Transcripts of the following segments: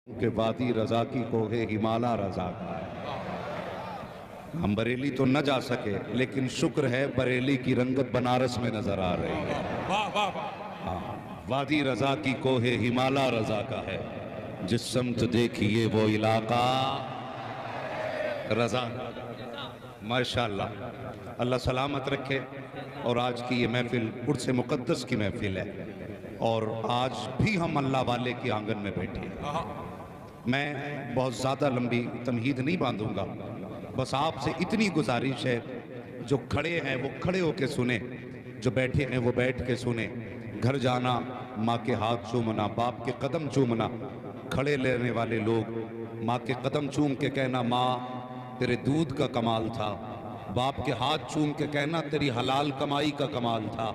کہ وادی رضا کی کوہ ہمالا رضا کا ہے۔ ہم بریلی تو نہ جا سکے لیکن شکر ہے بریلی کی رنگت بنارس میں نظر آ رہی ہے۔ وادی رضا کی کوہ ہمالا رضا کا ہے، جس سمت دیکھیے وہ علاقہ رضا۔ ماشاءاللہ، اللہ سلامت رکھے۔ اور آج کی یہ محفل عرس مقدس کی محفل ہے، اور آج بھی ہم اللہ والے کے آنگن میں بیٹھے ہیں۔ میں بہت زیادہ لمبی تمہید نہیں باندھوں گا، بس آپ سے اتنی گزارش ہے، جو کھڑے ہیں وہ کھڑے ہو کے سنیں، جو بیٹھے ہیں وہ بیٹھ کے سنیں۔ گھر جانا ماں کے ہاتھ چومنا، باپ کے قدم چومنا، کھڑے لینے والے لوگ ماں کے قدم چوم کے کہنا ماں تیرے دودھ کا کمال تھا، باپ کے ہاتھ چوم کے کہنا تیری حلال کمائی کا کمال تھا۔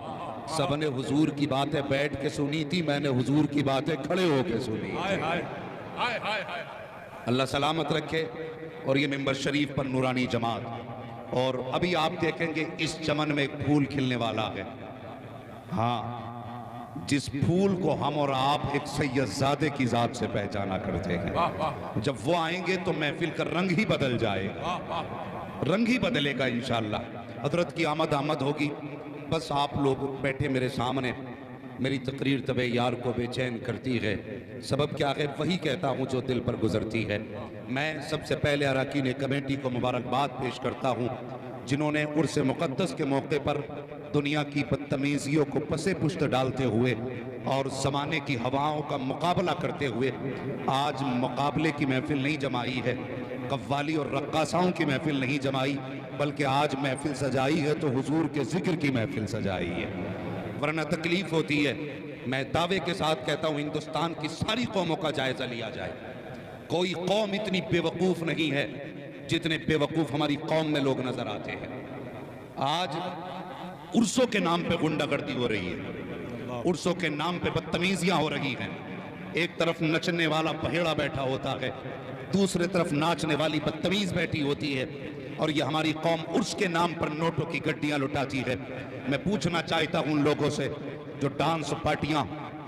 سب نے حضور کی باتیں بیٹھ کے سنی تھی، میں نے حضور کی باتیں کھڑے ہو کے سنی۔ اللہ سلامت رکھے۔ اور یہ ممبر شریف پر نورانی جماعت، اور ابھی آپ دیکھیں گے اس چمن میں ایک پھول کھلنے والا ہے۔ ہاں، جس پھول کو ہم اور آپ ایک سید زادے کی ذات سے پہچانا کرتے ہیں، جب وہ آئیں گے تو محفل کا رنگ ہی بدل جائے گا، رنگ ہی بدلے گا انشاءاللہ۔ حضرت کی آمد ہوگی۔ بس آپ لوگ بیٹھے میرے سامنے، میری تقریر طبع یار کو بے چین کرتی ہے، سبب کیا ہے وہی کہتا ہوں جو دل پر گزرتی ہے۔ میں سب سے پہلے اراکین کمیٹی کو مبارکباد پیش کرتا ہوں، جنہوں نے عرس مقدس کے موقع پر دنیا کی بدتمیزیوں کو پسے پشت ڈالتے ہوئے اور زمانے کی ہواؤں کا مقابلہ کرتے ہوئے آج مقابلے کی محفل نہیں جمائی ہے، قوالی اور رقاصاؤں کی محفل نہیں جمائی، بلکہ آج محفل سجائی ہے تو حضور کے ذکر کی محفل سجائی ہے، ورنہ تکلیف ہوتی ہے۔ میں دعوے کے ساتھ کہتا ہوں ہندوستان کی ساری قوموں کا جائزہ لیا جائے، کوئی قوم اتنی بے وقوف نہیں ہے جتنے بے وقوف ہماری قوم میں لوگ نظر آتے ہیں۔ آج عرسوں کے نام پہ غنڈہ گردی ہو رہی ہے، عرسوں کے نام پہ بدتمیزیاں ہو رہی ہیں۔ ایک طرف نچنے والا بہیڑا بیٹھا ہوتا ہے، دوسرے طرف ناچنے والی بدتمیز بیٹھی ہوتی ہے، اور یہ ہماری قوم عرس کے نام پر نوٹوں کی گڈیاں لٹاتی ہے۔ میں پوچھنا چاہتا ہوں ان لوگوں سے جو ڈانس پارٹیاں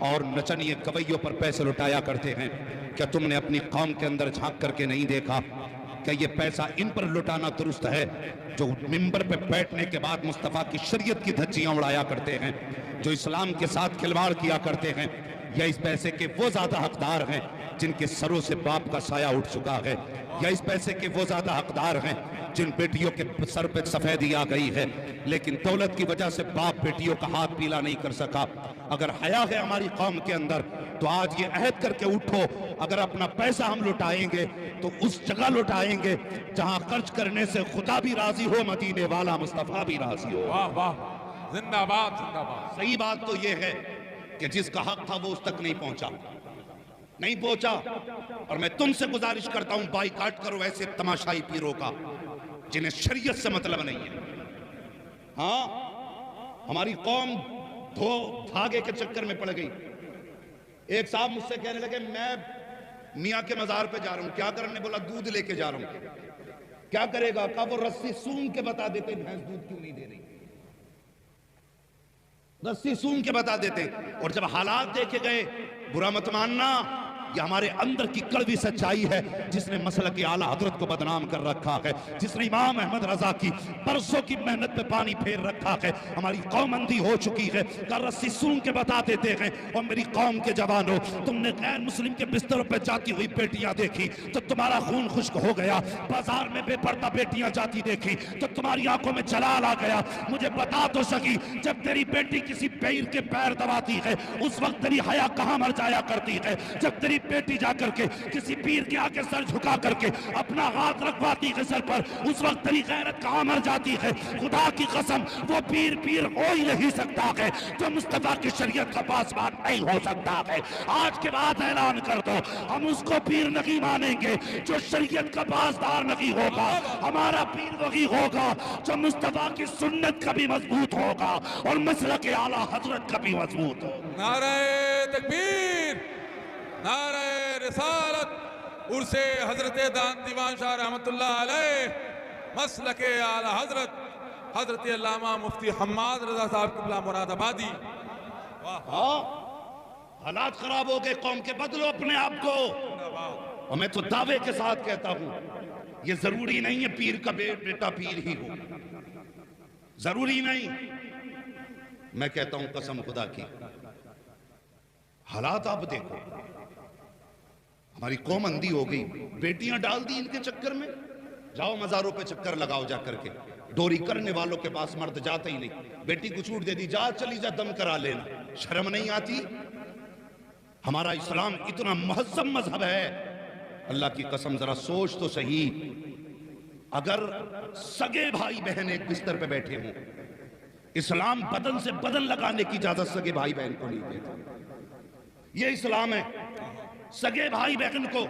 اور نچنیے گویوں پر پیسے لٹایا کرتے ہیں، کیا تم نے اپنی قوم کے اندر جھانک کر کے نہیں دیکھا کہ یہ پیسہ ان پر لٹانا درست ہے جو ممبر پہ بیٹھنے کے بعد مصطفیٰ کی شریعت کی دھجیاں اڑایا کرتے ہیں، جو اسلام کے ساتھ کھلواڑ کیا کرتے ہیں؟ یا اس پیسے کے وہ زیادہ حقدار ہیں جن کے سروں سے باپ کا سایہ اٹھ چکا ہے؟ یا اس پیسے کے وہ زیادہ حقدار ہیں جن بیٹیوں کے سر پہ سفیدی آ گئی ہے لیکن دولت کی وجہ سے باپ بیٹیوں کا ہاتھ پیلا نہیں کر سکا؟ اگر حیا ہے ہماری قوم کے اندر تو آج یہ عہد کر کے اٹھو، اگر اپنا پیسہ ہم لٹائیں گے تو اس جگہ لٹائیں گے جہاں خرچ کرنے سے خدا بھی راضی ہو، مدینے والا مصطفیٰ بھی راضی ہو۔ واہ واہ، زندہ باد زندہ باد۔ صحیح بات تو یہ ہے کہ جس کا حق تھا وہ اس تک نہیں پہنچا، اور میں تم سے گزارش کرتا ہوں بائیکاٹ کرو ایسے تماشائی پیروں کا جنہیں شریعت سے مطلب نہیں ہے۔ ہاں، ہماری قوم دھاگے کے چکر میں پڑ گئی۔ ایک صاحب مجھ سے کہنے لگے میں میاں کے مزار پہ جا رہا ہوں، کیا کرنے؟ بولا دودھ لے کے جا رہا ہوں۔ کیا کرے گا؟ کہا وہ رسی سون کے بتا دیتے بھینس دودھ کیوں نہیں دے رہی، رسی سون کے بتا دیتے۔ اور جب حالات دیکھے گئے، برا مت ماننا، یہ ہمارے اندر کی کڑوی سچائی ہے جس نے مسلک اعلیٰ حضرت کو بدنام کر رکھا ہے، جس نے امام احمد رضا کی برسوں کی محنت پہ پانی پھیر رکھا ہے۔ ہماری قوم اندھی ہو چکی ہے کہ رسی سون کے بتا دیتے ہیں۔ اور میری قوم کے جوانوں، تم نے غیر مسلم کے بستروں پہ جاتی ہوئی بیٹیاں دیکھی تو تمہارا خون خشک ہو گیا، بازار میں بے پردہ بیٹیاں جاتی دیکھی تو تمہاری آنکھوں میں جلال آ گیا۔ مجھے بتا تو سکی، جب تیری بیٹی کسی پیر کے پیر دباتی ہے اس وقت تیری حیا کہاں مر جایا کرتی ہے؟ جب تیری بیٹی جا کر کے کسی پیر کے آگے سر جھکا کر کے اپنا ہاتھ رکھواتی ہے سر پر، اس وقت تیری غیرت کہاں مر جاتی ہے؟ خدا کی قسم وہ پیر ہو ہی نہیں سکتا ہے جو مصطفیٰ کی شریعت کا پاسبان نہیں ہو سکتا ہے۔ آج کے بعد اعلان کر دو، ہم اس کو پیر نہیں مانیں گے جو شریعت کا پاسدار نہیں ہوگا۔ ہمارا پیر وہی ہوگا جو مصطفیٰ کی سنت کا بھی مضبوط ہوگا اور مسلک اعلیٰ حضرت کا بھی مضبوط ہوگا۔ نعرہ تکبیر، نعرہ رسالت، عرس حضرت دان دیوان شاہ رحمت اللہ علیہ، مسلک اعلیٰ حضرت حضرت علامہ مفتی حماد رضا صاحب قبلہ مراد آبادی۔ حالات خراب ہو گئے قوم کے، بدلو اپنے آپ کو۔ اور میں تو دعوے کے ساتھ کہتا ہوں یہ ضروری نہیں ہے پیر کا بیٹا پیر ہی ہو، ضروری نہیں. میں کہتا ہوں قسم خدا کی، حالات آپ دیکھو، ہماری قوم اندھی ہو گئی، بیٹیاں ڈال دی ان کے چکر میں. جاؤ مزاروں پہ چکر لگاؤ جا کر کے، ڈوری کرنے والوں کے پاس مرد جاتا ہی نہیں. بیٹی کو چھوٹ دے دی، جا چلی جا دم کرا لینا. شرم نہیں آتی؟ ہمارا اسلام اتنا مہذب مذہب ہے، اللہ کی قسم ذرا سوچ تو صحیح. اگر سگے بھائی بہن ایک بستر پہ بیٹھے ہوں، اسلام بدن سے بدن لگانے کی اجازت سگے بھائی بہن کو نہیں دیتا. یہ اسلام ہے. سگے بھائی بہن کو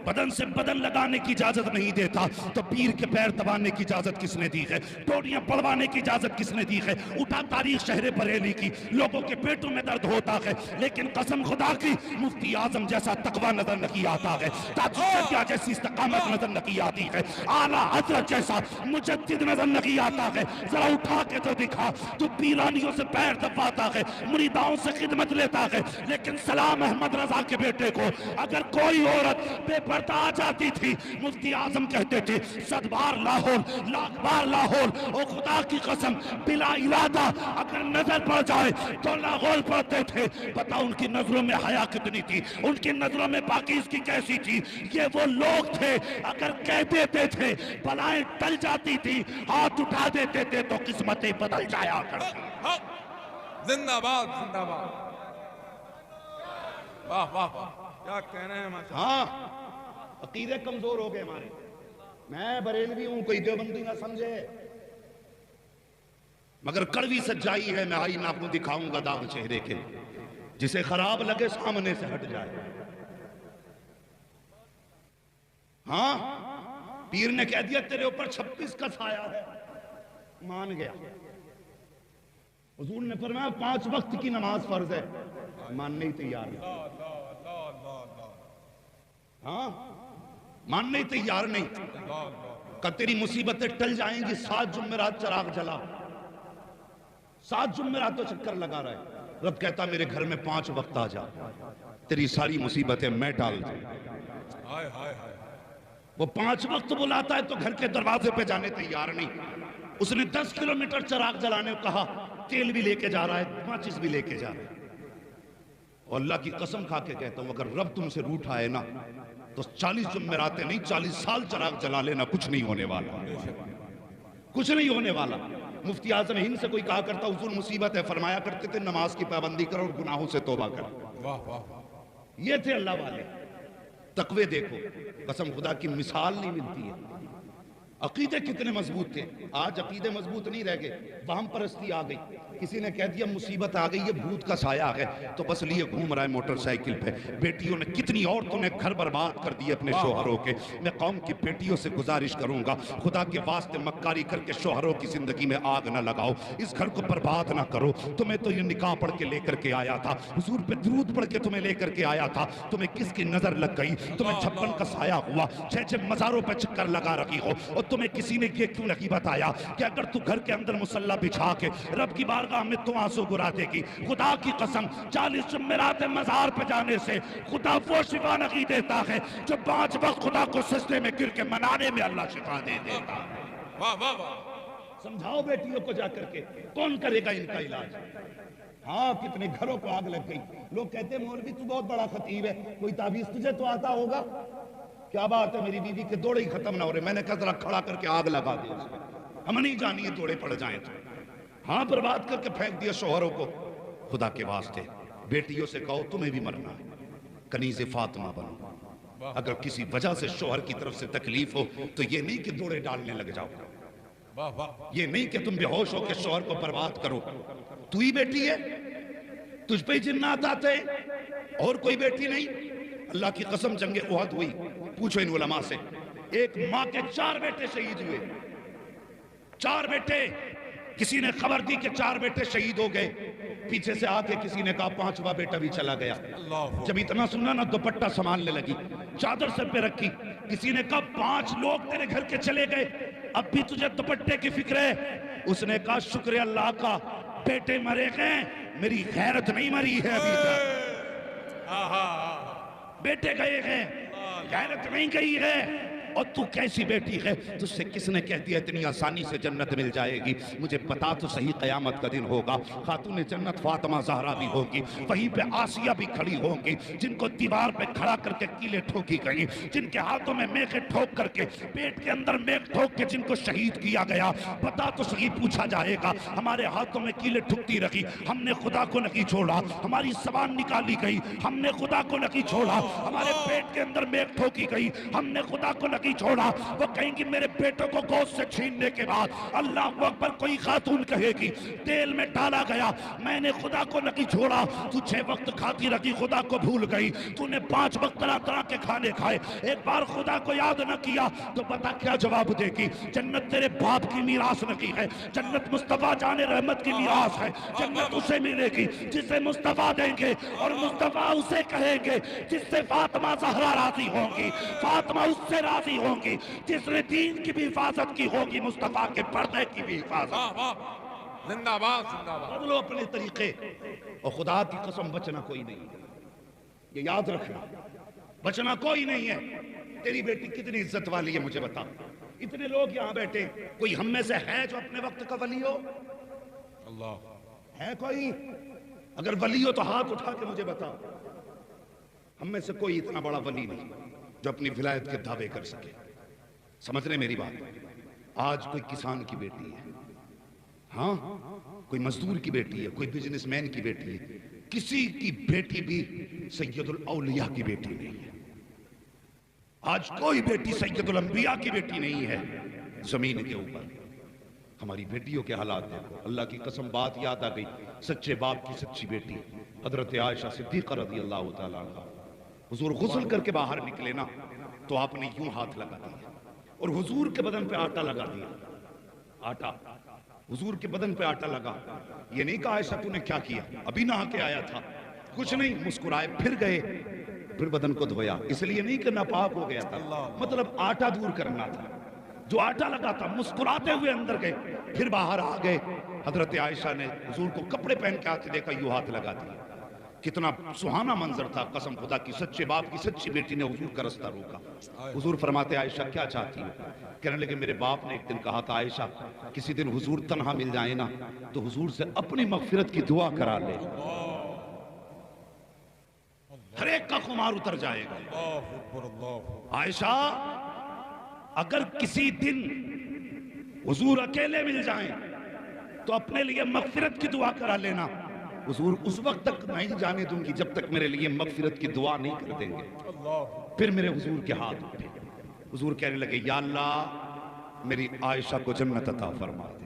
بدن سے بدن لگانے کی اجازت نہیں دیتا تو پیر کے پیر دبانے کی اجازت کس نے دی ہے؟ ٹوٹیاں پڑوانے کی اجازت کس نے دی ہے؟ اٹھا تاریخ شہر بریلی کی، لوگوں کے پیٹوں میں درد ہوتا ہے، لیکن قسم خدا کی مفتی اعظم جیسا تقوی نظر نہیں آتا ہے، تاجیہ جیسی استقامت نظر نہیں آتی ہے، اعلیٰ حضرت جیسا مجدد نظر نہیں آتا ہے. ذرا اٹھا کے تو دکھا. تو پیرانیوں سے پیر دباتا ہے، مریداؤں سے خدمت لیتا ہے، لیکن سلام احمد رضا کے بیٹے کو اگر کوئی عورت بے پردہ آ جاتی تھی، مفتی اعظم کہتے تھے 100 بار لاہور، لاکھ بار لاہور، او خدا کی قسم بلا ارادہ اگر نظر پڑ جائے تو لاہور پڑتے تھے. پتہ ان کی نظروں میں حیا کتنی تھی، ان کی نظروں میں پاکیزگی کیسی تھی. یہ وہ لوگ تھے اگر کہہ دیتے تھے بلائیں ٹل جاتی تھی، ہاتھ اٹھا دیتے تھے تو قسمتیں بدل جایا کرتی. زندہ باد، زندہ باد. واہ واہ واہ، کیا کہنا ہے ماشاء اللہ. ہاں عقیدے کمزور ہو گئے ہمارے. میں بریلوی ہوں، کوئی دیوبندی نہ سمجھے، مگر کڑوی سچائی ہے. میں آئینہ آپ کو دکھاؤں گا داغ چہرے کے، جسے خراب لگے سامنے سے ہٹ جائے. ہاں پیر نے کہہ دیا تیرے اوپر 26 کا سایہ ہے، مان گیا. حضور نے فرمایا 5 وقت کی نماز فرض ہے، ماننے ہی تیار نہیں. ہاں ماننے ہی تیار نہیں. کہ تیری مصیبتیں ٹل جائیں گی. 7 جمعرات چراغ جلا، 7 جمعرات تو چکر لگا رہا ہے. رب کہتا میرے گھر میں 5 وقت آ جا، تیری ساری مصیبتیں میں ٹال دوں. وہ 5 وقت بلاتا ہے تو گھر کے دروازے پہ جانے تیار نہیں. اس نے 10 کلومیٹر چراغ جلانے کو کہا، تیل بھی لے کے جا رہا ہے، ماچس بھی لے کے جا رہا ہے. اور اللہ کی قسم کھا کے کہتا ہوں اگر رب تم سے روٹھ آئے نا تو 40 جمعراتیں نہیں 40 سال چراغ جلا لینا، کچھ نہیں ہونے والا، کچھ نہیں ہونے والا. مفتی اعظم ہند سے کوئی کہا کرتا حضور مصیبت ہے، فرمایا کرتے تھے نماز کی پابندی کرو اور گناہوں سے توبہ کرو. یہ تھے اللہ والے. تقوی دیکھو، قسم خدا کی مثال نہیں ملتی ہے. عقیدے کتنے مضبوط تھے. آج عقیدے مضبوط نہیں رہ گئے، وہم پرستی آ گئی. کسی نے کہہ دیا مصیبت آ گئی، یہ بھوت کا سایہ آ گئے تو بس لیے گھوم رہا ہے موٹر سائیکل پہ. بیٹیوں نے کتنی عورتوں نے گھر برباد کر دیے اپنے شوہروں کے. میں قوم کی بیٹیوں سے گزارش کروں گا خدا کے واسطے مکاری کر کے شوہروں کی زندگی میں آگ نہ لگاؤ، اس گھر کو برباد نہ کرو. تمہیں تو یہ نکاح پڑھ کے لے کر کے آیا تھا، حضور پہ درود پڑھ کے تمہیں لے کر کے آیا تھا، تمہیں کس کی نظر لگ گئی؟ تمہیں 56 کا سایہ ہوا، 6 مزاروں پہ چکر لگا رکھی ہو، اور تمہیں کسی نے یہ کیوں نہیں بتایا کہ اگر تو گھر کے اندر مصلی بچھا کے رب کی بارگاہ میں تو آنسو گرا دے گی. خدا کی قسم 40 جمعرات مزار پہ جانے سے خدا وہ شفا نہیں دیتا ہے جو 5 وقت خدا کو سجدے میں گر کے منانے میں اللہ شفا دے دیتا. واہ واہ واہ. سمجھاؤ بیٹیوں کو جا کر کے، کون کرے گا ان کا علاج؟ ہاں کتنے گھروں کو آگ لگ گئی. لوگ کہتے ہیں مولوی تو بہت بڑا خطیب ہے، کوئی تعویذ تجھے تو آتا ہوگا. کیا بات ہے، میری بیوی کے دوڑے ہی ختم نہ ہو رہے. میں نے کہا ذرا کھڑا کر کے آگ لگا دیا، ہم نہیں جانی یہ دوڑے پڑ جائیں تو. ہاں برباد کر کے پھینک دیا شوہروں کو. خدا کے واسطے بیٹیوں سے کہو تمہیں بھی مرنا ہے، کنیز فاطمہ بنو. اگر کسی وجہ سے شوہر کی طرف سے تکلیف ہو تو یہ نہیں کہ دوڑے ڈالنے لگ جاؤ، یہ نہیں کہ تم بے ہوش ہو کے شوہر کو برباد کرو. تو ہی بیٹی ہے، تجھ پہ جنات آتے اور کوئی بیٹی نہیں. اللہ کی قسم جنگ احد ہوئی، پوچھو ان علماء سے. ایک ماں کے 4 بیٹے شہید ہوئے، 4 بیٹے. کسی نے خبر دی کہ 4 بیٹے شہید ہو گئے، پیچھے سے آ کے کسی نے کہا 5واں بیٹا بھی چلا گیا. جب اتنا سنا نا دوپٹہ سنبھالنے لگی، چادر سر پہ رکھی. کسی نے کہا 5 لوگ تیرے گھر کے چلے گئے، اب بھی تجھے دوپٹے کی فکر ہے؟ اس نے کہا شکر اللہ کا بیٹے مرے گئے، میری غیرت نہیں مری ہے ابھی تک. بیٹے گئے ہیں غیرت نہیں گئی ہے، اور تو کیسی بیٹی ہے؟ تجھ سے کس نے کہہ دیا اتنی آسانی سے جنت مل جائے گی؟ مجھے بتا تو صحیح، قیامت کا دن ہوگا، خاتون جنت فاطمہ زہرا بھی ہوگی، وہیں پہ آسیہ بھی کھڑی ہوں گی، جن کو دیوار پہ کھڑا کر کے کیلیں ٹھوکی گئی، جن کے ہاتھوں میں میخیں ٹھوک کر کے، پیٹ کے اندر میخ ٹھوک کے جن کو شہید کیا گیا۔ بتا تو صحیح، پوچھا جائے گا، ہمارے ہاتھوں میں کیلیں ٹھکتی رہی، ہم نے خدا کو نہیں چھوڑا، ہماری زبان نکالی گئی، ہم نے خدا کو نہیں چھوڑا، ہمارے پیٹ کے اندر میخ ٹھوکی گئی، ہم نے خدا کو نہیں چھوڑا۔ وہ کہیں گی میرے بیٹوں کو گوشت سے چھیننے کے بعد اللہ اکبر، کوئی خاتون کہے گی تیل میں ڈالا گیا، میں نے خدا کو نہیں چھوڑا، تو 6 وقت کھاتی رہی، خدا کو بھول گئی، تو نے 5 وقت طرح طرح کے کھانے کھائے، ایک بار خدا کو یاد نہ کیا، تو بتا کیا جواب دے گی؟ جنت تیرے باپ کی میراث نہیں ہے، جنت مصطفیٰ جان رحمت کی میراث ہے، جنت اسے ملے گی جسے مصطفیٰ دیں گے، اور مصطفیٰ اسے کہیں گے جس سے فاطمہ زہرا راضی ہوں گی، فاطمہ اس سے راضی ہوں گی جس نے دین کی بھی حفاظت کی ہوگی، مصطفیٰ کے پردے کی بھی حفاظت۔ زندہ باد، زندہ باد۔ بدلو اپنے طریقے، اور خدا کی قسم بچنا کوئی نہیں ہے، یہ یاد رکھنا، بچنا کوئی نہیں ہے۔ تیری بیٹی کتنی عزت والی ہے مجھے بتا، اتنے لوگ یہاں بیٹھے، کوئی ہم میں سے ہے جو اپنے وقت کا ولی ہو؟ اللہ ہے کوئی؟ اگر ولی ہو تو ہاتھ اٹھا کے مجھے بتا۔ ہم میں سے کوئی اتنا بڑا ولی نہیں جو اپنی ولایت کے دعوے کر سکے۔ سمجھ رہے میری بات؟ آج کوئی کسان کی بیٹی ہے، ہاں کوئی مزدور کی بیٹی ہے، کوئی بزنس مین کی بیٹی ہے، کسی کی بیٹی بھی سید الاولیاء کی بیٹی نہیں ہے۔ آج کوئی بیٹی سید الانبیاء کی بیٹی نہیں ہے زمین کے اوپر۔ ہماری بیٹیوں کے حالات دیکھو، اللہ کی قسم بات یاد آ گئی، سچے باپ کی سچی بیٹی حضرت عائشہ صدیقہ رضی اللہ تعالیٰ عنہ، حضور غسل کر کے باہر نکلے نا تو آپ نے یوں ہاتھ لگا دیا اور حضور کے بدن پہ آٹا لگا دیا، آٹا حضور کے بدن پہ آٹا لگا۔ یہ نہیں کہا عائشہ تو نے کیا کیا، ابھی نہا کے آیا تھا، کچھ نہیں، مسکرائے، پھر گئے، پھر بدن کو دھویا، اس لیے نہیں کہ ناپاک ہو گیا تھا، مطلب آٹا دور کرنا تھا، جو آٹا لگا تھا، مسکراتے ہوئے اندر گئے، پھر باہر آ گئے۔ حضرت عائشہ نے حضور کو کپڑے پہن کے آتے دیکھا، یوں ہاتھ لگا دیا۔ کتنا سہانا منظر تھا، قسم خدا کی، سچے باپ کی سچی بیٹی نے حضور کا رستہ روکا۔ حضور فرماتے عائشہ کیا چاہتی ہو؟ کہنے لگے میرے باپ نے ایک دن کہا تھا عائشہ کسی دن حضور تنہا مل جائے نا تو حضور سے اپنی مغفرت کی دعا کرا لے، ہر ایک کا خمار اتر جائے گا۔ عائشہ اگر کسی دن حضور اکیلے مل جائیں تو اپنے لیے مغفرت کی دعا کرا لینا، حضور اس وقت تک نہیں جانے دوں گی جب تک میرے لیے مغفرت کی دعا نہیں کر دیں گے۔ پھر میرے حضور کے ہاتھ اٹھے، حضور کہنے لگے یا اللہ میری عائشہ کو جنت عطا فرما دے۔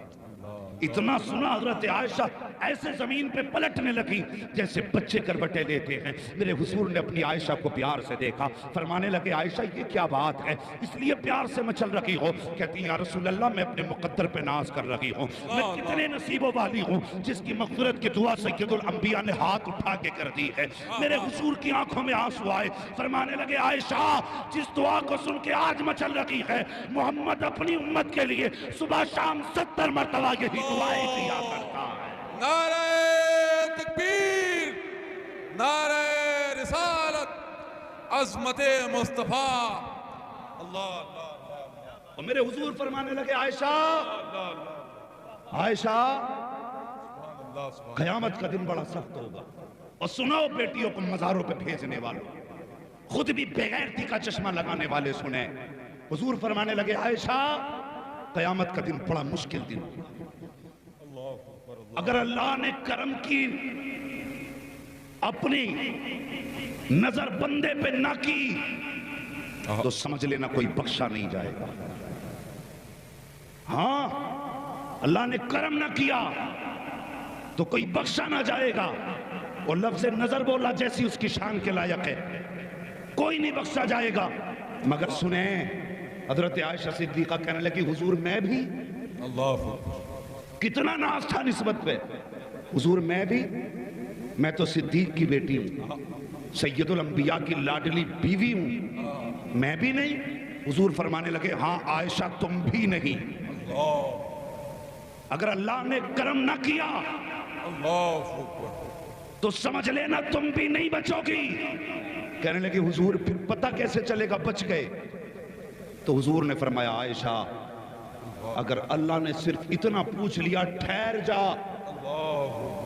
اتنا سنا حضرت عائشہ ایسے زمین پہ پلٹنے لگی جیسے بچے کروٹیں لیتے ہیں۔ میرے حضور نے اپنی عائشہ کو پیار سے دیکھا، فرمانے لگے عائشہ یہ کیا بات ہے، اس لیے پیار سے مچل رہی ہو؟ کہتی یا رسول اللہ میں اپنے مقدر پہ ناز کر رہی ہوں، میں کتنے نصیبوں والی ہوں جس کی مغفرت کی دعا سید الانبیاء نے ہاتھ اٹھا کے کر دی ہے۔ میرے حضور کی آنکھوں میں آنسو آئے، فرمانے لگے عائشہ جس دعا کو سن کے آج مچل رہی ہے، محمد اپنی امت کے لیے صبح شام 70 مرتبہ یہی دعائیں کیا کرتا ہے۔ نعرہ تکبیر، نعرہ رسالت، عظمت مصطفیٰ، اللہ اللہ۔ اور میرے حضور فرمانے لگے عائشہ عائشہ قیامت کا دن بڑا سخت ہوگا، اور سنو بیٹیوں کو مزاروں پہ بھیجنے والوں، خود بھی بغیرتی کا چشمہ لگانے والے سنیں۔ حضور فرمانے لگے عائشہ قیامت کا دن بڑا مشکل دن ہوگا، اگر اللہ نے کرم کی اپنی نظر بندے پہ نہ کی تو سمجھ لینا کوئی بخشا نہیں جائے گا۔ ہاں اللہ نے کرم نہ کیا تو کوئی بخشا نہ جائے گا، اور لفظ نظر بولا جیسی اس کی شان کے لائق ہے، کوئی نہیں بخشا جائے گا۔ مگر سنیں حضرت عائشہ صدیقہ کہنے لگی حضور میں بھی، اللہ کتنا ناز تھا نسبت پہ، حضور میں تو صدیق کی بیٹی ہوں، سید الانبیاء کی لاڈلی بیوی ہوں، میں بھی نہیں۔ حضور فرمانے لگے ہاں عائشہ تم بھی نہیں، اگر اللہ نے کرم نہ کیا تو سمجھ لینا تم بھی نہیں بچو گی۔ کہنے لگے حضور پھر پتہ کیسے چلے گا بچ گئے؟ تو حضور نے فرمایا عائشہ اگر اللہ نے صرف اتنا پوچھ لیا ٹھہر جا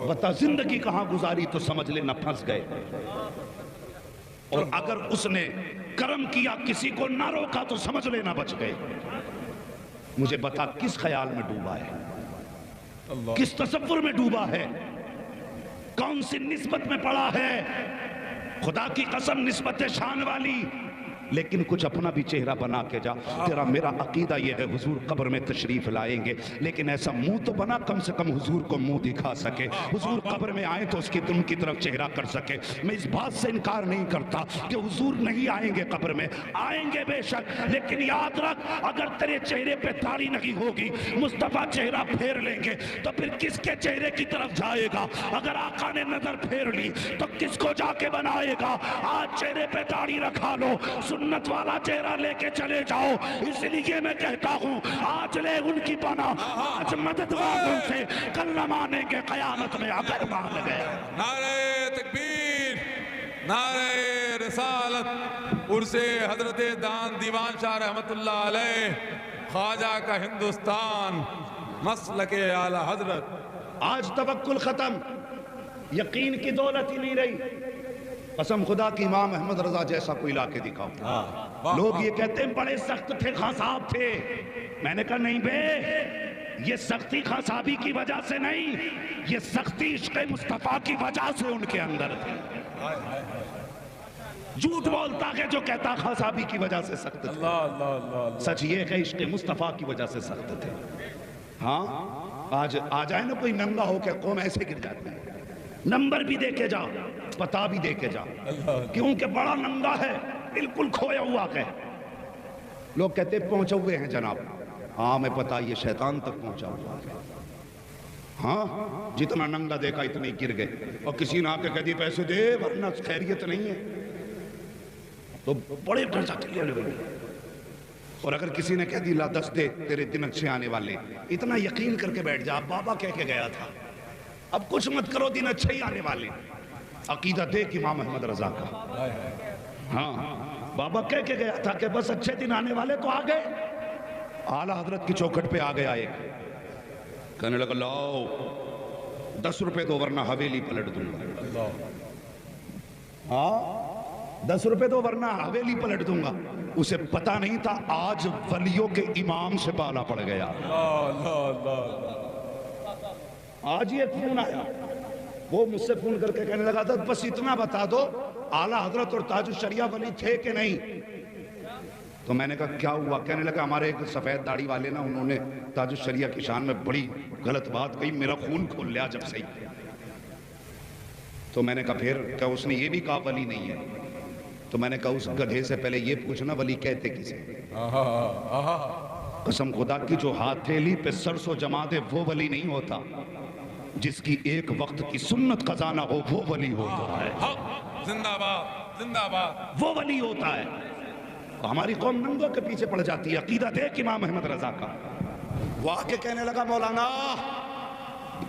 بتا زندگی کہاں گزاری تو سمجھ لینا پھنس گئے، اور اگر اس نے کرم کیا کسی کو نہ روکا تو سمجھ لینا بچ گئے۔ مجھے بتا کس خیال میں ڈوبا ہے، کس تصور میں ڈوبا ہے، کون سی نسبت میں پڑا ہے؟ خدا کی قسم نسبت شان والی، لیکن کچھ اپنا بھی چہرہ بنا کے جا۔ تیرا میرا عقیدہ یہ ہے حضور قبر میں تشریف لائیں گے، لیکن ایسا منہ تو بنا کم سے کم حضور کو منہ دکھا سکے، حضور قبر میں آئیں تو اس کی تم کی طرف چہرہ کر سکے۔ میں اس بات سے انکار نہیں کرتا کہ حضور نہیں آئیں گے قبر میں، آئیں گے بے شک، لیکن یاد رکھ اگر تیرے چہرے پہ داڑھی نہیں ہوگی، مصطفیٰ چہرہ پھیر لیں گے تو پھر کس کے چہرے کی طرف جائے گا؟ اگر آقا نے نظر پھیر لی تو کس کو جا کے بنائے گا؟ آج چہرے پہ داڑھی رکھا لو، سنت والا چہرہ لے کے چلے جاؤ۔ اس لیے میں کہتا ہوں آج لے ان کی پناہ، آج مدد والوں سے کل نہ مانیں گے قیامت میں اگر مان گئے۔ نعرہ تکبیر، نعرہ رسالت، عرس حضرت دان دیوان شاہ رحمت اللہ علیہ، خواجہ کا ہندوستان، مسلک اعلی حضرت۔ آج توکل ختم، یقین کی دولت ہی نہیں رہی۔ قسم خدا کی امام احمد رضا جیسا کوئی لا کے دکھاؤ۔ لوگ یہ کہتے ہیں بڑے سخت تھے، خاں صاحب تھے، میں نے کہا نہیں بے، یہ سختی خاں صاحبی کی وجہ سے نہیں، یہ سختی عشق مصطفیٰ کی وجہ سے ان کے اندر تھی۔ جھوٹ بولتا ہے جو کہتا خاں صاحبی کی وجہ سے سخت تھے، سچ یہ ہے عشق مصطفیٰ کی وجہ سے سخت تھے۔ ہاں آج آ جائے نا کوئی ننگا ہو کے قوم ایسے گر جاتی ہے، نمبر بھی دے کے جا، پتہ بھی دے کے جا، کیونکہ بڑا ننگا ہے، بالکل کھویا ہوا ہے۔ لوگ کہتے پہنچے ہوئے ہیں جناب، ہاں میں پتہ یہ شیطان تک پہنچا ہوا ہے۔ ہاں جتنا ننگا دیکھا اتنے گر گئے، اور کسی نے آ کے کہہ دی پیسے دے ورنہ خیریت نہیں ہے، تو بڑے ڈر جاتے لے۔ اور اگر کسی نے کہہ دی لا 10 دے تیرے دن اچھے آنے والے، اتنا یقین کر کے بیٹھ جا، بابا کہہ کے گیا تھا اب کچھ مت کرو دن اچھے ہی آنے والے۔ عقیدہ دیکھ امام احمد رضا کا، ہاں بابا کہہ کے گیا تھا کہ بس اچھے دن آنے والے تو آ گئے۔ اعلیٰ حضرت کی چوکھٹ پہ آ گیا ایک، کہنے لگا لاؤ 10 روپے دو ورنہ حویلی پلٹ دوں گا۔ ہاں 10 روپے دو ورنہ حویلی پلٹ دوں گا۔ اسے پتا نہیں تھا آج ولیوں کے امام سے پالا پڑ گیا۔ آج یہ فون آیا، وہ مجھ سے فون کر کے کہنے لگا تھا بس اتنا بتا دو اعلیٰ حضرت اور تاج الشریعہ ولی تھے کہ نہیں؟ تو میں نے کہا کیا ہوا؟ کہنے لگا ہمارے ایک سفید داڑھی والے نا انہوں نے تاج الشریعہ کی شان میں بڑی غلط بات کہی، میرا خون کھول لیا جب سے ہی۔ تو میں نے کہا پھر کیا اس نے یہ بھی کہا ولی نہیں ہے؟ تو میں نے کہا اس گدھے سے پہلے یہ پوچھنا ولی کہتے کسے؟ قسم خدا کی جو ہاتھیلی پہ سرسو جما دے وہ ولی نہیں ہوتا، جس کی ایک وقت کی سنت قضا نہ ہو وہ ولی ہوتا ہے۔ زندہ باد، زندہ باد، وہ ولی ہوتا ہے۔ ہماری قوم ننگوں کے پیچھے پڑ جاتی ہے۔ عقیدہ دیکھ امام احمد رضا کا، وہ آ کے کہنے لگا مولانا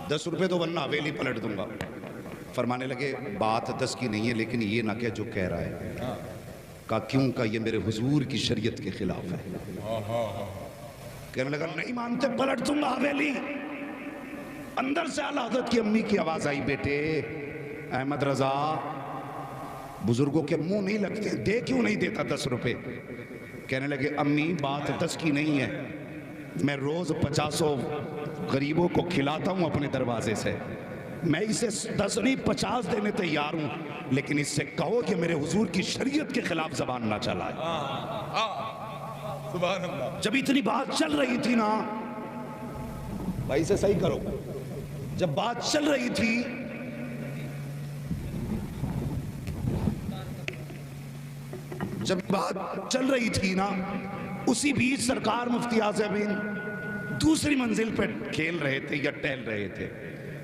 10 روپے تو ورنہ حویلی پلٹ دوں گا۔ فرمانے لگے بات 10 کی نہیں ہے لیکن یہ نہ کہ جو کہہ رہا ہے۔ کہا کیوں؟ کہ یہ میرے حضور کی شریعت کے خلاف ہے۔ کہنے لگا نہیں مانتے پلٹ دوں گا حویلی۔ اندر سے اعلیٰ حضرت کی امی کی آواز آئی بیٹے احمد رضا بزرگوں کے منہ نہیں لگتے، دے کیوں نہیں دیتا 10 روپے؟ کہنے لگے امی بات 10 کی نہیں ہے، میں روز 50 غریبوں کو کھلاتا ہوں اپنے دروازے سے، میں اسے 10 نہیں 50 دینے تیار ہوں، لیکن اس سے کہو کہ میرے حضور کی شریعت کے خلاف زبان نہ چلائے۔ سبحان اللہ۔ جب اتنی بات چل رہی تھی نا بھائی سے صحیح کرو، جب بات چل رہی تھی نا اسی بیچ سرکار مفتی اعظم دوسری منزل پہ کھیل رہے تھے یا ٹہل رہے تھے۔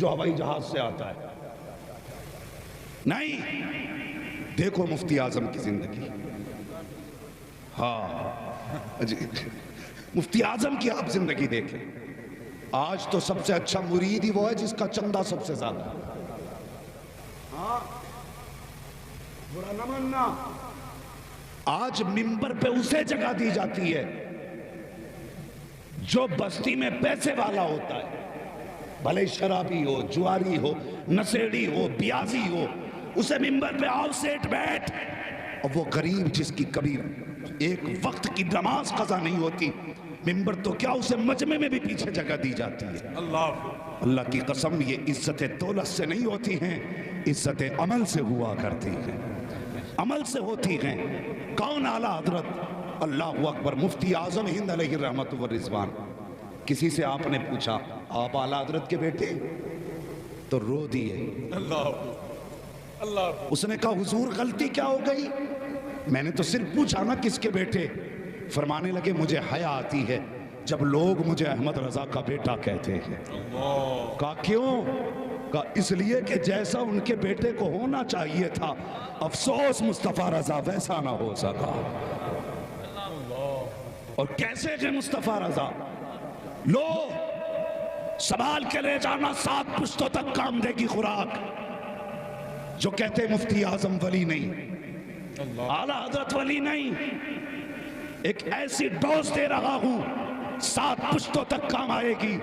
جو ہوائی جہاز سے آتا ہے. نہیں، دیکھو مفتی اعظم کی زندگی. ہاں جی، مفتی اعظم کی آپ زندگی دیکھیں. آج تو سب سے اچھا مرید ہی وہ ہے جس کا چندہ سب سے زیادہ. ہاں، برا نہ ماننا. آج منبر پہ اسے جگہ دی جاتی ہے جو بستی میں پیسے والا ہوتا ہے، بھلے شرابی ہو، جواری ہو، نشیڑی ہو، بیازی ہو. اسے منبر پہ آؤ، سیٹ بیٹھ. اور وہ غریب جس کی کبھی ایک وقت کی نماز قضا نہیں ہوتی، منبر تو کیا اسے مجمع میں بھی پیچھے جگہ دی جاتی ہے. اللہ کی قسم، یہ عزت دولت سے نہیں ہوتی ہیں، عزت عمل سے ہوا کرتی ہیں، عمل سے ہوتی ہیں. کون اعلیٰ حضرت؟ اللہ اکبر، مفتی اعظم ہند علیہ الرحمت والرضوان. کسی سے آپ نے پوچھا آپ اعلیٰ حضرت کے بیٹے؟ تو رو دیے. اس نے کہا حضور غلطی کیا ہو گئی؟ میں نے تو صرف پوچھا نا کس کے بیٹے. فرمانے لگے مجھے حیا آتی ہے جب لوگ مجھے احمد رضا کا بیٹا کہتے ہیں. کہا کیوں؟ کہا اس لیے کہ جیسا ان کے بیٹے کو ہونا چاہیے تھا، افسوس مصطفیٰ رضا ویسا نہ ہو سکا. اور کیسے کہ مصطفیٰ رضا لو سنبھال کے لے جانا 7 پشتوں تک کام دے گی خوراک. جو کہتے مفتی اعظم ولی نہیں، اعلیٰ حضرت ولی نہیں، ایک ایسی ڈوز دے رہا ہوں 7 پشتوں تک کام آئے گی.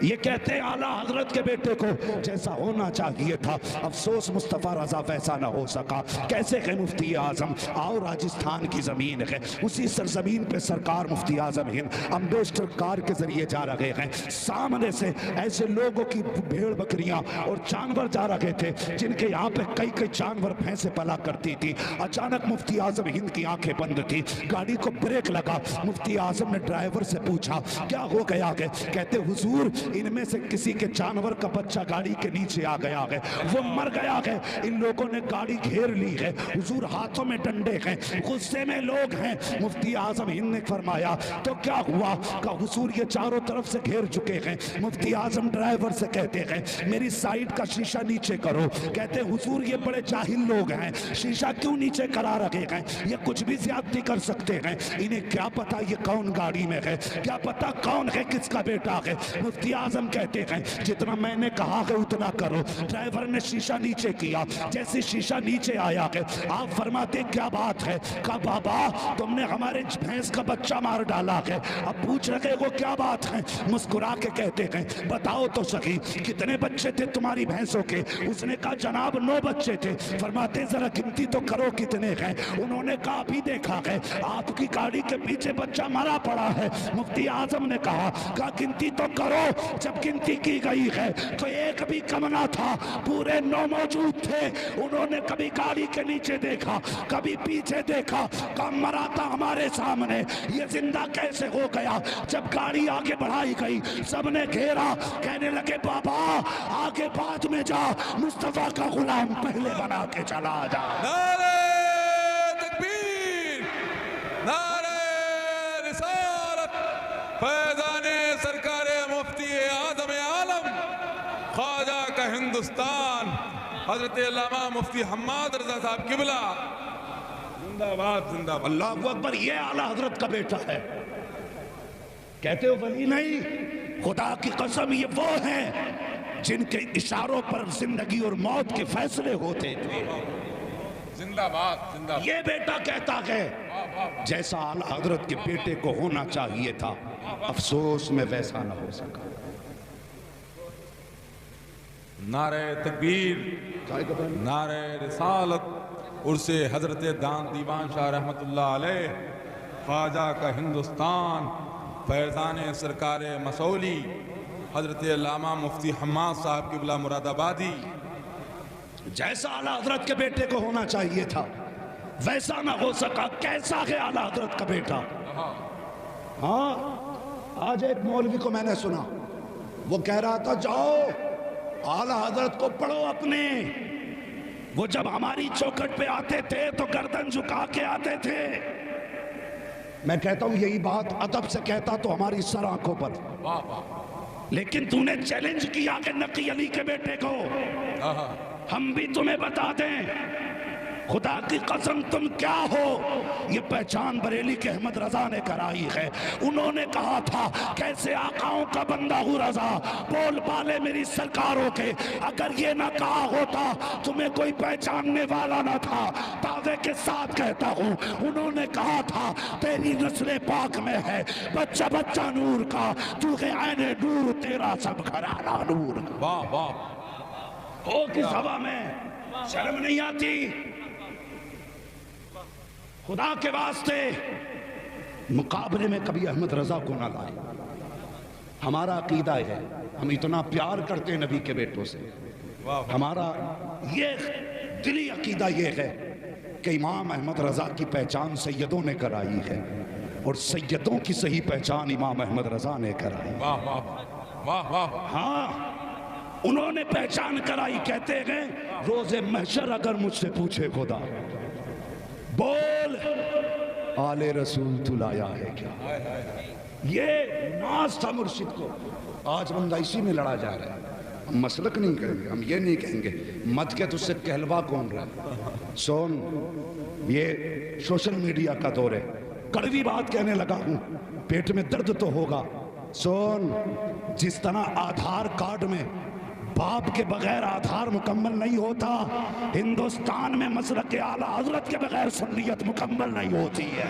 یہ کہتے ہیں اعلیٰ حضرت کے بیٹے کو جیسا ہونا چاہیے تھا، افسوس مصطفیٰ رضا ویسا نہ ہو سکا. کیسے کہ مفتی اعظم آؤ، راجستھان کی زمین ہے، اسی سرزمین پہ سرکار مفتی اعظم ہند امبیسڈر کار کے ذریعے جا رہے ہیں. سامنے سے ایسے لوگوں کی بھیڑ بکریاں اور جانور جا رہے تھے جن کے یہاں پہ کئی جانور بھینسیں پلا کرتی تھی. اچانک مفتی اعظم ہند کی آنکھیں بند تھی، گاڑی کو بریک لگا. مفتی اعظم نے ڈرائیور سے پوچھا کیا ہو گیا ہے؟ کہتے حضور ان میں سے کسی کے جانور کا بچہ گاڑی کے نیچے آ گیا ہے، وہ مر گیا ہے، ان لوگوں نے گاڑی گھیر لی ہے، حضور ہاتھوں میں ڈنڈے ہیں، غصے میں لوگ ہیں. مفتی اعظم ہند نے فرمایا تو کیا ہوا؟ کہ حضور یہ چاروں طرف سے گھیر چکے ہیں. مفتی اعظم ڈرائیور سے کہتے ہیں میری سائیڈ کا شیشہ نیچے کرو. کہتے حضور یہ بڑے جاہل لوگ ہیں، شیشہ کیوں نیچے کرا رکھے ہیں؟ یہ کچھ بھی زیادتی کر سکتے ہیں، انہیں کیا پتا یہ کون گاڑی میں ہے، کیا پتا کون ہے، کس کا بیٹا ہے. مفتی اعظم کہتے ہیں جتنا میں نے کہا ہے اتنا کرو. ڈرائیور نے شیشہ نیچے کیا. جیسے شیشہ نیچے آیا ہے آپ فرماتے کیا بات ہے؟ کہا بابا تم نے ہمارے بھینس کا بچہ مار ڈالا ہے. اب پوچھ رہے وہ کیا بات ہے؟ مسکرا کے کہتے ہیں بتاؤ تو سکی کتنے بچے تھے تمہاری بھینسوں کے؟ اس نے کہا جناب 9 بچے تھے. فرماتے ذرا گنتی تو کرو کتنے ہیں. انہوں نے کہا ابھی دیکھا ہے آپ کی گاڑی کے پیچھے بچہ مرا پڑا ہے. مفتی اعظم نے کہا گنتی تو کرو. جب گنتی کی گئی ہے تو ایک بھی کم نہ تھا، پورے 9 موجود تھے. انہوں نے کبھی گاڑی کے نیچے دیکھا، کبھی پیچھے دیکھا، کم مرا تھا ہمارے سامنے. یہ زندہ کیسے ہو گیا؟ جب گاڑی آگے بڑھائی گئی سب نے گھیرا، کہنے لگے بابا آگے بعد میں جا، مصطفیٰ کا غلام پہلے بنا کے چلا جا. نعرہ تکبیر، نعرہ رسالت، فیضان سرکار مفتی اعظم عالم خواجہ کا ہندوستان حضرت علامہ مفتی حماد رضا صاحب قبلہ زندہ باد زندہ باد. اللہ اکبر. یہ اعلیٰ حضرت کا بیٹا ہے. کہتے ہو ولی نہیں، خدا کی قسم یہ وہ ہیں جن کے اشاروں پر زندگی اور موت کے فیصلے ہوتے تھے. زندہ باد زندہ باد. یہ بیٹا کہتا ہے جیسا اعلیٰ حضرت کے بیٹے کو ہونا چاہیے تھا، افسوس میں ویسا نہ ہو سکا. نعرہ تکبیر، نعرہ رسالت، عرص حضرت دان دیوان شاہ رحمت اللہ علیہ خواجہ کا ہندوستان فیضان سرکار مسولی حضرت علامہ مفتی حماد صاحب قبلہ مراد آبادی. جیسا اعلیٰ حضرت کے بیٹے کو ہونا چاہیے تھا ویسا نہ ہو سکا. کیسا ہے اعلیٰ حضرت کا بیٹا؟ ہاں آج ایک مولوی کو میں نے سنا، وہ کہہ رہا تھا جاؤ اعلیٰ حضرت کو پڑھو اپنے. وہ جب ہماری چوکھٹ پہ آتے تھے تو گردن جھکا کے آتے تھے. میں کہتا ہوں یہی بات ادب سے کہتا تو ہماری سر آنکھوں پر. لیکن تو نے چیلنج کیا کہ نقی علی کے بیٹے کو ہم بھی تمہیں بتا دیں، خدا کی قسم تم کیا ہو؟ یہ پہچان بریلی کے احمد رضا نے کرائی ہے۔ انہوں نے کہا تھا کیسے آقاؤں کا بندہ ہوں رضا، بول بالے میری سرکاروں کے، اگر یہ نہ کہا ہوتا تمہیں کوئی پہچاننے والا نہ تھا۔ دعوے کے ساتھ کہتا ہوں، انہوں نے کہا تھا تیری نسل پاک میں ہے بچہ بچہ نور کا، تو کہ عین نور تیرا سب گھرانہ نور۔ واہ واہ، ہو کس ہوا میں، شرم نہیں آتی؟ خدا کے واسطے مقابلے میں کبھی احمد رضا کو نہ لائے۔ ہمارا عقیدہ ہے، ہم اتنا پیار کرتے ہیں نبی کے بیٹوں سے، ہمارا یہ دلی عقیدہ یہ ہے کہ امام احمد رضا کی پہچان سیدوں نے کرائی ہے، اور سیدوں کی صحیح پہچان امام احمد رضا نے کرائی۔ واہ واہ واہ واہ، ہاں انہوں نے پہچان کرائی۔ کہتے ہیں روز محشر اگر مجھ سے پوچھے خدا بول آل رسول تو لایا ہے کیا، یہ ناز تھا مرشد کو۔ آج بندہ اسی میں لڑا جا رہا ہے۔ ہم مسلک نہیں کہیں گے، ہم یہ نہیں کہیں گے مت کہ تجھ سے کہلوا کون رہا ہے۔ سون، یہ سوشل میڈیا کا دور ہے، کڑوی بات کہنے لگا ہوں، پیٹ میں درد تو ہوگا۔ سون، جس طرح آدھار کارڈ میں باپ کے بغیر آدھار مکمل نہیں ہوتا، ہندوستان میں مسلک اعلیٰ حضرت کے بغیر سنیت مکمل نہیں ہوتی ہے۔